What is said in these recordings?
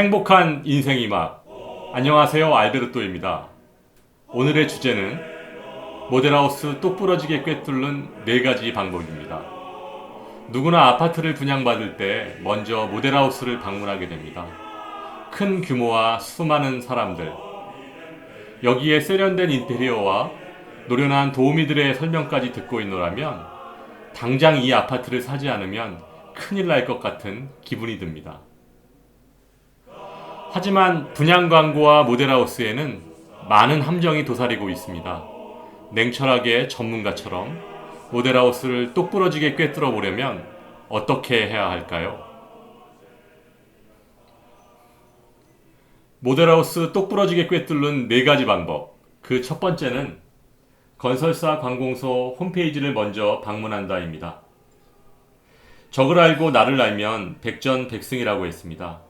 행복한 인생이 막. 안녕하세요, 알베르토입니다. 오늘의 주제는 모델하우스 똑부러지게 꿰뚫는 4가지 방법입니다. 누구나 아파트를 분양받을 때 먼저 모델하우스를 방문하게 됩니다. 큰 규모와 수많은 사람들, 여기에 세련된 인테리어와 노련한 도우미들의 설명까지 듣고 있노라면 당장 이 아파트를 사지 않으면 큰일 날 것 같은 기분이 듭니다. 하지만 분양 광고와 모델하우스에는 많은 함정이 도사리고 있습니다. 냉철하게 전문가처럼 모델하우스를 똑부러지게 꿰뚫어 보려면 어떻게 해야 할까요? 모델하우스 똑부러지게 꿰뚫는 4가지 방법. 그 첫 번째는 건설사 관공서 홈페이지를 먼저 방문한다입니다. 적을 알고 나를 알면 백전백승이라고 했습니다.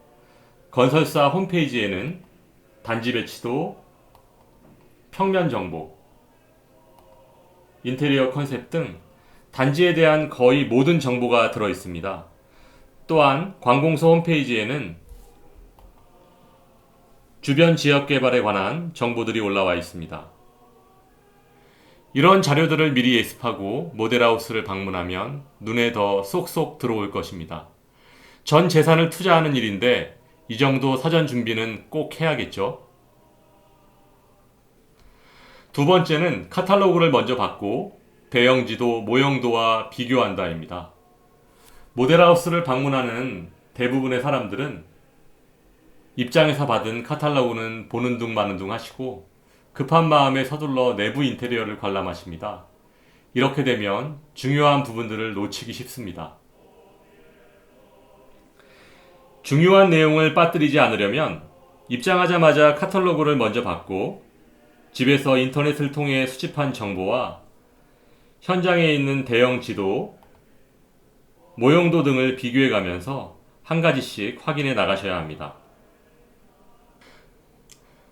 건설사 홈페이지에는 단지 배치도, 평면 정보, 인테리어 컨셉 등 단지에 대한 거의 모든 정보가 들어 있습니다. 또한 관공서 홈페이지에는 주변 지역 개발에 관한 정보들이 올라와 있습니다. 이런 자료들을 미리 예습하고 모델하우스를 방문하면 눈에 더 쏙쏙 들어올 것입니다. 전 재산을 투자하는 일인데 이 정도 사전 준비는 꼭 해야겠죠. 두 번째는 카탈로그를 먼저 받고 대형지도, 모형도와 비교한다입니다. 모델하우스를 방문하는 대부분의 사람들은 입장에서 받은 카탈로그는 보는 둥 마는 둥 하시고 급한 마음에 서둘러 내부 인테리어를 관람하십니다. 이렇게 되면 중요한 부분들을 놓치기 쉽습니다. 중요한 내용을 빠뜨리지 않으려면 입장하자마자 카탈로그를 먼저 받고 집에서 인터넷을 통해 수집한 정보와 현장에 있는 대형 지도, 모형도 등을 비교해 가면서 한 가지씩 확인해 나가셔야 합니다.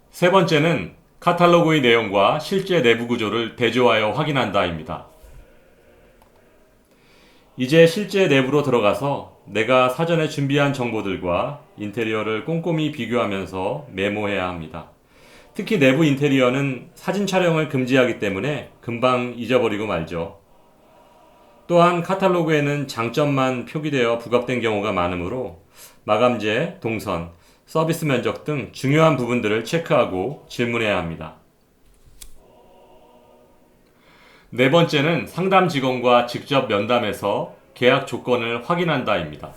세 번째는 카탈로그의 내용과 실제 내부 구조를 대조하여 확인한다입니다. 이제 실제 내부로 들어가서 내가 사전에 준비한 정보들과 인테리어를 꼼꼼히 비교하면서 메모해야 합니다. 특히 내부 인테리어는 사진 촬영을 금지하기 때문에 금방 잊어버리고 말죠. 또한 카탈로그에는 장점만 표기되어 부각된 경우가 많으므로 마감재, 동선, 서비스 면적 등 중요한 부분들을 체크하고 질문해야 합니다. 네 번째는 상담 직원과 직접 면담해서 계약 조건을 확인한다입니다.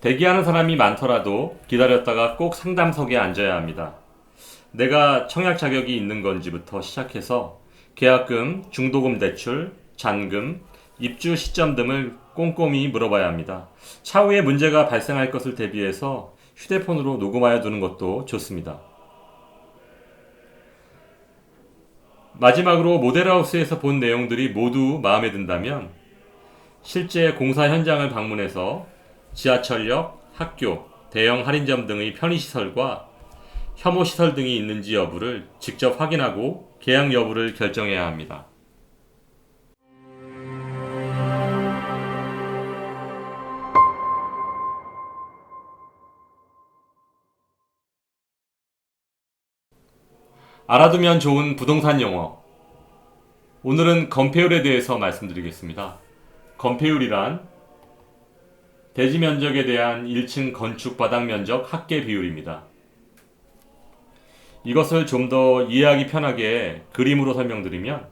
대기하는 사람이 많더라도 기다렸다가 꼭 상담석에 앉아야 합니다. 내가 청약 자격이 있는 건지부터 시작해서 계약금, 중도금 대출, 잔금, 입주 시점 등을 꼼꼼히 물어봐야 합니다. 차후에 문제가 발생할 것을 대비해서 휴대폰으로 녹음하여 두는 것도 좋습니다. 마지막으로 모델하우스에서 본 내용들이 모두 마음에 든다면 실제 공사 현장을 방문해서 지하철역, 학교, 대형 할인점 등의 편의시설과 혐오시설 등이 있는지 여부를 직접 확인하고 계약 여부를 결정해야 합니다. 알아두면 좋은 부동산 용어. 오늘은 건폐율에 대해서 말씀드리겠습니다. 건폐율이란 대지 면적에 대한 1층 건축 바닥 면적 합계 비율입니다. 이것을 좀 더 이해하기 편하게 그림으로 설명드리면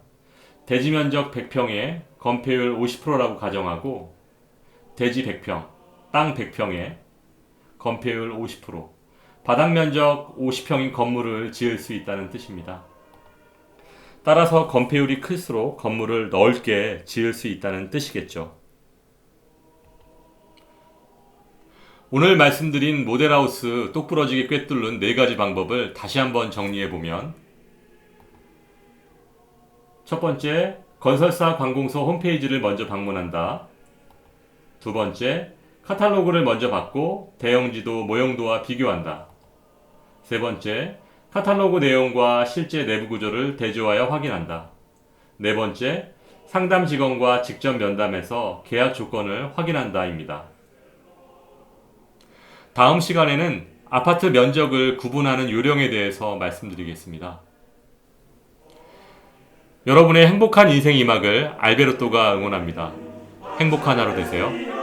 대지 면적 100평에 건폐율 50%라고 가정하고 대지 100평, 땅 100평에 건폐율 50%, 바닥 면적 50평인 건물을 지을 수 있다는 뜻입니다. 따라서 건폐율이 클수록 건물을 넓게 지을 수 있다는 뜻이겠죠. 오늘 말씀드린 모델하우스 똑부러지게 꿰뚫는 4가지 방법을 다시 한번 정리해보면 첫 번째, 건설사 관공서 홈페이지를 먼저 방문한다. 두 번째, 카탈로그를 먼저 받고 대형지도, 모형도와 비교한다. 세 번째, 카탈로그 내용과 실제 내부 구조를 대조하여 확인한다. 네 번째, 상담 직원과 직접 면담해서 계약 조건을 확인한다입니다. 다음 시간에는 아파트 면적을 구분하는 요령에 대해서 말씀드리겠습니다. 여러분의 행복한 인생 이막을 알베르토가 응원합니다. 행복한 하루 되세요.